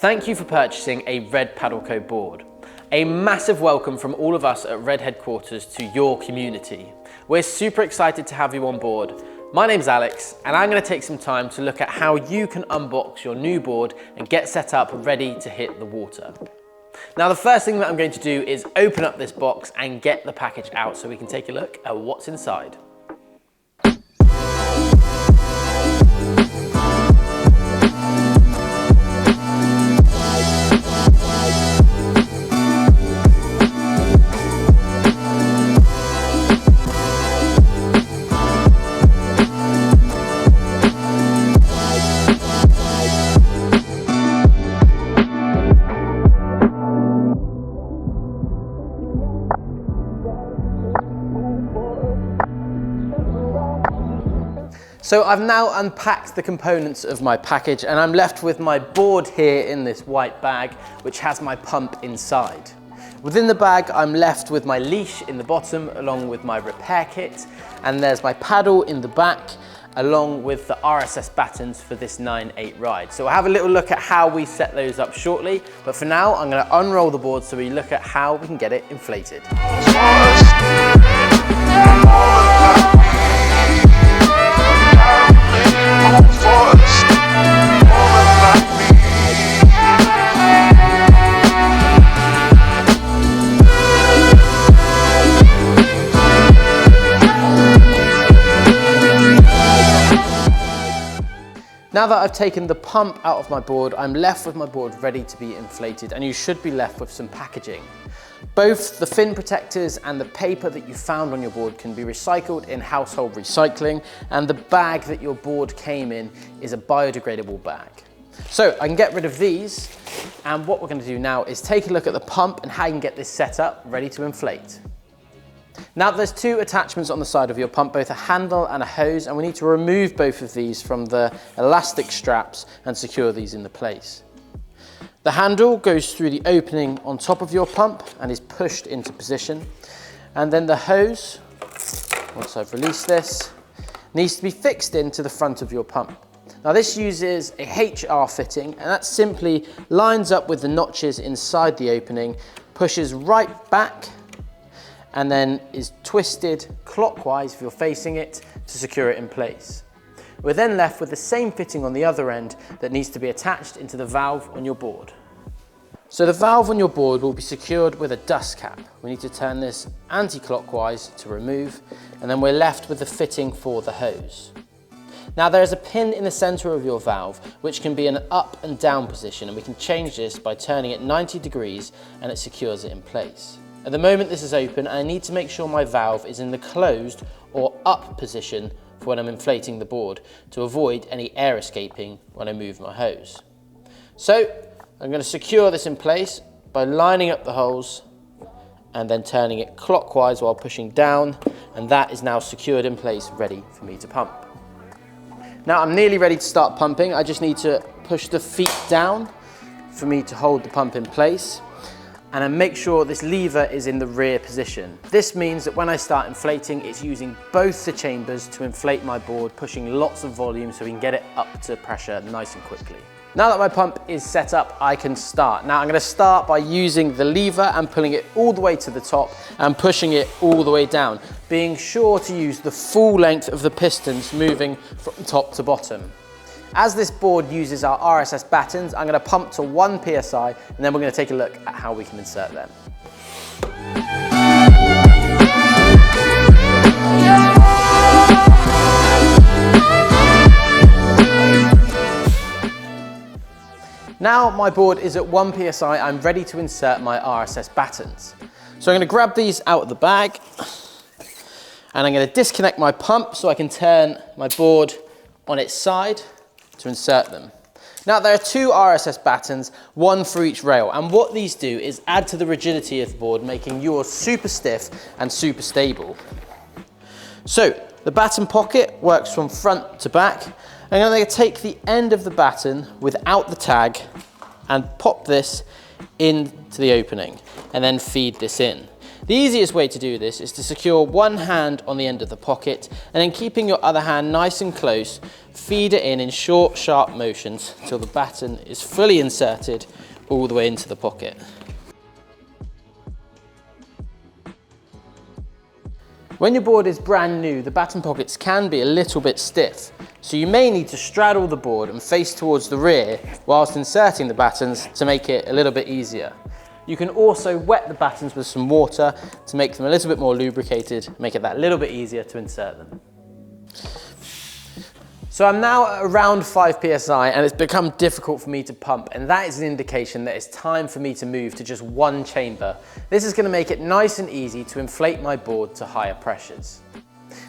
Thank you for purchasing a Red Paddle Co board. A massive welcome from all of us at Red Headquarters to your community. We're super excited to have you on board. My name's Alex, and I'm going to take some time to look at how you can unbox your new board and get set up ready to hit the water. Now, the first thing that I'm going to do is open up this box and get the package out so we can take a look at what's inside. So I've now unpacked the components of my package and I'm left with my board here in this white bag, which has my pump inside. Within the bag, I'm left with my leash in the bottom, along with my repair kit, and there's my paddle in the back, along with the RSS battens for this 9/8 ride. So we'll have a little look at how we set those up shortly, but for now, I'm gonna unroll the board so we look at how we can get it inflated. Now that I've taken the pump out of my board, I'm left with my board ready to be inflated, and you should be left with some packaging. Both the fin protectors and the paper that you found on your board can be recycled in household recycling, and the bag that your board came in is a biodegradable bag. So I can get rid of these, and what we're going to do now is take a look at the pump and how you can get this set up ready to inflate. Now there's two attachments on the side of your pump, both a handle and a hose, and we need to remove both of these from the elastic straps and secure these into place. The handle goes through the opening on top of your pump and is pushed into position. And then the hose, once I've released this, needs to be fixed into the front of your pump. Now this uses a HR fitting, and that simply lines up with the notches inside the opening, pushes right back, and then is twisted clockwise if you're facing it to secure it in place. We're then left with the same fitting on the other end that needs to be attached into the valve on your board. So the valve on your board will be secured with a dust cap. We need to turn this anti-clockwise to remove, and then we're left with the fitting for the hose. Now there is a pin in the center of your valve which can be an up and down position, and we can change this by turning it 90 degrees and it secures it in place. At the moment this is open, and I need to make sure my valve is in the closed or up position for when I'm inflating the board to avoid any air escaping when I move my hose. So I'm going to secure this in place by lining up the holes and then turning it clockwise while pushing down, and that is now secured in place, ready for me to pump. Now I'm nearly ready to start pumping. I just need to push the feet down for me to hold the pump in place, and then make sure this lever is in the rear position. This means that when I start inflating, it's using both the chambers to inflate my board, pushing lots of volume so we can get it up to pressure nice and quickly. Now that my pump is set up, I can start. Now I'm going to start by using the lever and pulling it all the way to the top and pushing it all the way down, being sure to use the full length of the pistons moving from top to bottom. As this board uses our RSS battens, I'm going to pump to 1 psi, and then we're going to take a look at how we can insert them. Now my board is at 1 psi, I'm ready to insert my RSS battens. So I'm going to grab these out of the bag, and I'm going to disconnect my pump so I can turn my board on its side to insert them. Now there are 2 RSS battens, 1 for each rail, and what these do is add to the rigidity of the board, making yours super stiff and super stable. So the batten pocket works from front to back. I'm going to take the end of the batten without the tag and pop this into the opening and then feed this in. The easiest way to do this is to secure one hand on the end of the pocket and then keeping your other hand nice and close, feed it in short, sharp motions until the baton is fully inserted all the way into the pocket. When your board is brand new, the baton pockets can be a little bit stiff, so you may need to straddle the board and face towards the rear whilst inserting the batons to make it a little bit easier. You can also wet the batons with some water to make them a little bit more lubricated, make it that little bit easier to insert them. So I'm now at around 5 PSI and it's become difficult for me to pump, and that is an indication that it's time for me to move to just one chamber. This is going to make it nice and easy to inflate my board to higher pressures.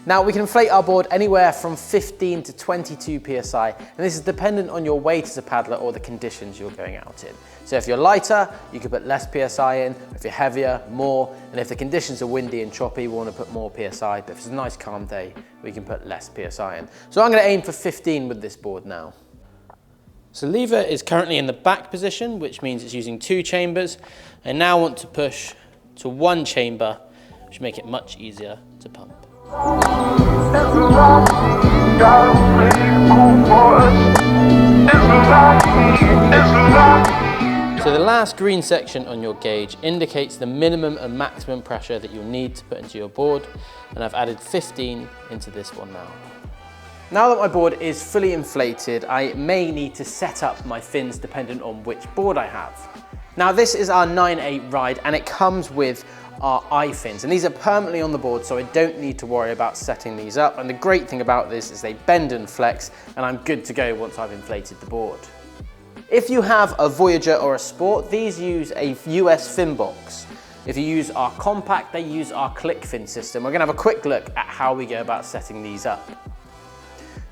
Now we can inflate our board anywhere from 15 to 22 PSI, and this is dependent on your weight as a paddler or the conditions you're going out in. So if you're lighter, you can put less PSI in. If you're heavier, more. And if the conditions are windy and choppy, we want to put more PSI. But if it's a nice calm day, we can put less PSI in. So I'm going to aim for 15 with this board now. So lever is currently in the back position, which means it's using 2 chambers. I now want to push to 1 chamber, which will make it much easier to pump. So the last green section on your gauge indicates the minimum and maximum pressure that you'll need to put into your board, and I've added 15 into this one now. Now that my board is fully inflated, I may need to set up my fins dependent on which board I have. Now this is our 9/8 ride and it comes with our eye fins, and these are permanently on the board, so I don't need to worry about setting these up. And the great thing about this is they bend and flex, and I'm good to go once I've inflated the board. If you have a Voyager or a Sport, these use a US fin box. If you use our Compact, they use our click fin system. We're going to have a quick look at how we go about setting these up.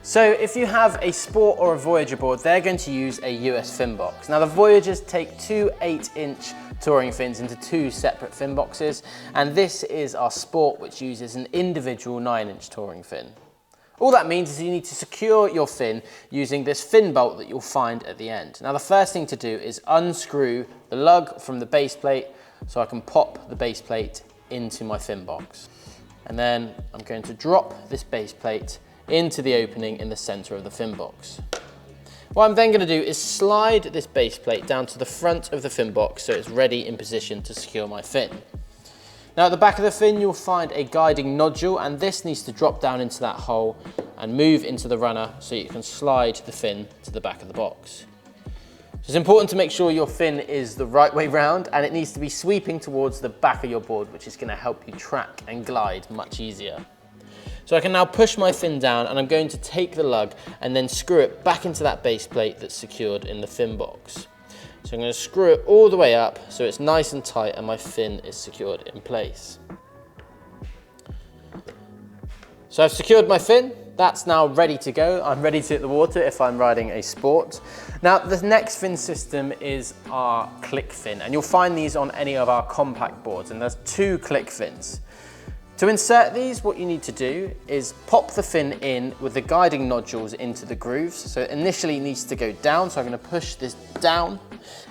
So if you have a Sport or a Voyager board, they're going to use a US fin box. Now the Voyagers take 2 8-inch touring fins into 2 separate fin boxes, and this is our Sport, which uses an individual 9-inch touring fin. All that means is you need to secure your fin using this fin bolt that you'll find at the end. Now the first thing to do is unscrew the lug from the base plate so I can pop the base plate into my fin box. And then I'm going to drop this base plate into the opening in the center of the fin box. What I'm then going to do is slide this base plate down to the front of the fin box so it's ready in position to secure my fin. Now at the back of the fin you'll find a guiding nodule, and this needs to drop down into that hole and move into the runner so you can slide the fin to the back of the box. So it's important to make sure your fin is the right way round, and it needs to be sweeping towards the back of your board, which is going to help you track and glide much easier. So I can now push my fin down, and I'm going to take the lug and then screw it back into that base plate that's secured in the fin box. So I'm going to screw it all the way up so it's nice and tight and my fin is secured in place. So I've secured my fin, that's now ready to go. I'm ready to hit the water if I'm riding a Sport. Now the next fin system is our click fin, and you'll find these on any of our Compact boards, and there's 2 click fins. To insert these, what you need to do is pop the fin in with the guiding nodules into the grooves. So initially it needs to go down, so I'm going to push this down,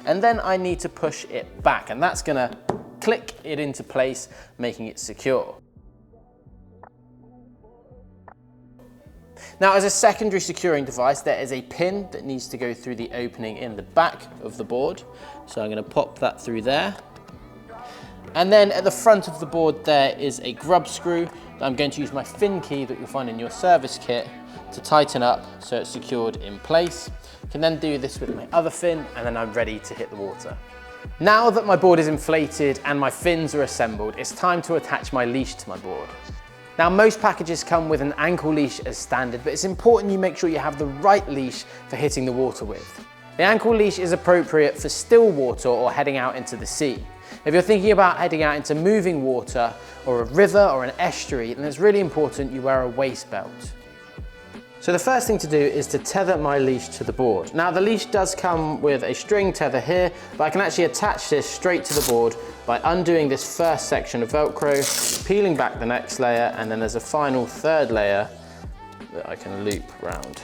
and then I need to push it back, and that's going to click it into place, making it secure. Now as a secondary securing device, there is a pin that needs to go through the opening in the back of the board. So I'm going to pop that through there. And then at the front of the board there is a grub screw that I'm going to use my fin key that you'll find in your service kit to tighten up so it's secured in place. I can then do this with my other fin, and then I'm ready to hit the water. Now that my board is inflated and my fins are assembled, it's time to attach my leash to my board. Now most packages come with an ankle leash as standard, but it's important you make sure you have the right leash for hitting the water with. The ankle leash is appropriate for still water or heading out into the sea. If you're thinking about heading out into moving water or a river or an estuary, then it's really important you wear a waist belt. So the first thing to do is to tether my leash to the board. Now the leash does come with a string tether here, but I can actually attach this straight to the board by undoing this first section of Velcro, peeling back the next layer, and then there's a final 3rd layer that I can loop around.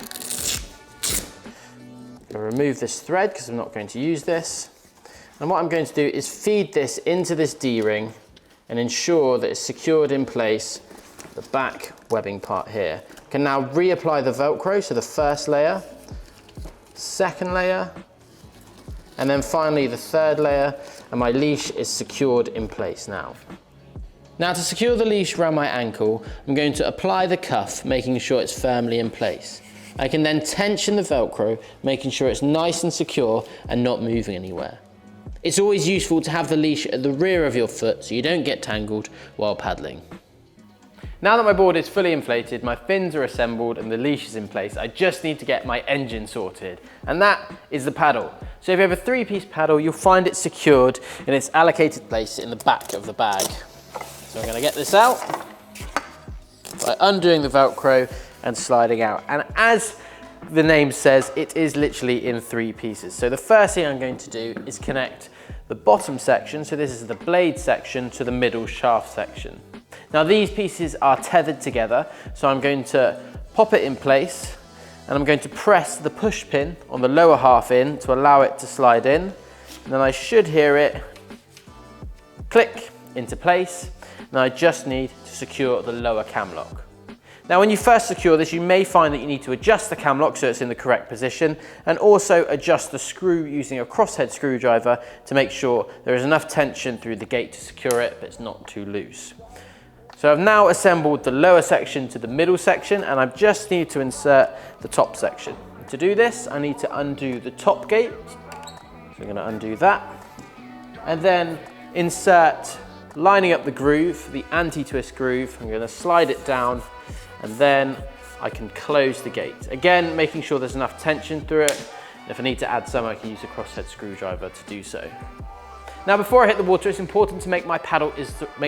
I'll remove this thread because I'm not going to use this. And what I'm going to do is feed this into this D-ring and ensure that it's secured in place, the back webbing part here. I can now reapply the Velcro, so the first layer, second layer, and then finally the third layer, and my leash is secured in place now. Now to secure the leash around my ankle, I'm going to apply the cuff, making sure it's firmly in place. I can then tension the Velcro, making sure it's nice and secure and not moving anywhere. It's always useful to have the leash at the rear of your foot so you don't get tangled while paddling. Now that my board is fully inflated, my fins are assembled and the leash is in place, I just need to get my engine sorted. And that is the paddle. So if you have a 3-piece paddle, you'll find it secured in its allocated place in the back of the bag. So I'm going to get this out by undoing the Velcro and sliding out. And as the name says, it is literally in 3 pieces. So the first thing I'm going to do is connect the bottom section, so this is the blade section, to the middle shaft section. Now these pieces are tethered together, so I'm going to pop it in place and I'm going to press the push pin on the lower half in to allow it to slide in. And then I should hear it click into place. Now I just need to secure the lower cam lock. Now when you first secure this, you may find that you need to adjust the cam lock so it's in the correct position, and also adjust the screw using a crosshead screwdriver to make sure there is enough tension through the gate to secure it, but it's not too loose. So I've now assembled the lower section to the middle section, and I just need to insert the top section. To do this, I need to undo the top gate. So I'm going to undo that, and then insert, lining up the groove, the anti-twist groove. I'm going to slide it down, and then I can close the gate. Again, making sure there's enough tension through it. If I need to add some, I can use a crosshead screwdriver to do so. Now, before I hit the water, it's important to make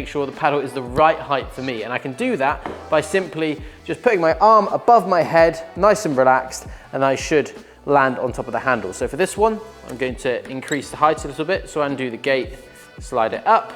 sure the paddle is the right height for me. And I can do that by simply just putting my arm above my head, nice and relaxed, and I should land on top of the handle. So for this one, I'm going to increase the height a little bit. So I undo the gate, slide it up,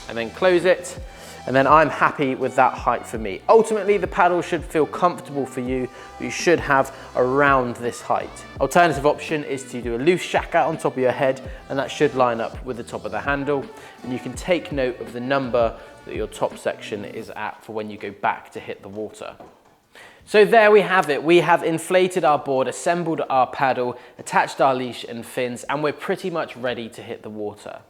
and then close it. And then I'm happy with that height for me. Ultimately, the paddle should feel comfortable for you. You should have around this height. Alternative option is to do a loose shaka on top of your head, and that should line up with the top of the handle. And you can take note of the number that your top section is at for when you go back to hit the water. So there we have it. We have inflated our board, assembled our paddle, attached our leash and fins, and we're pretty much ready to hit the water.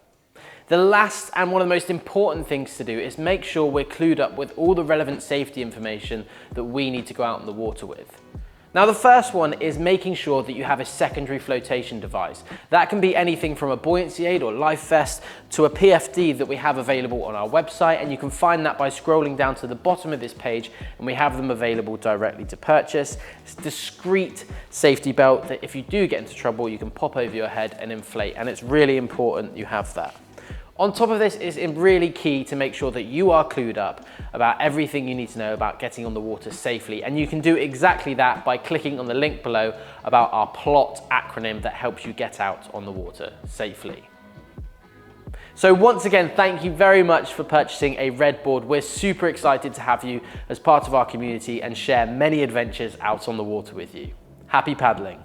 The last and one of the most important things to do is make sure we're clued up with all the relevant safety information that we need to go out in the water with. Now the first one is making sure that you have a secondary flotation device. That can be anything from a buoyancy aid or life vest to a PFD that we have available on our website, and you can find that by scrolling down to the bottom of this page, and we have them available directly to purchase. It's a discreet safety belt that if you do get into trouble, you can pop over your head and inflate, and it's really important you have that. On top of this, it's really key to make sure that you are clued up about everything you need to know about getting on the water safely. And you can do exactly that by clicking on the link below about our PLOT acronym that helps you get out on the water safely. So once again, thank you very much for purchasing a Red board. We're super excited to have you as part of our community and share many adventures out on the water with you. Happy paddling.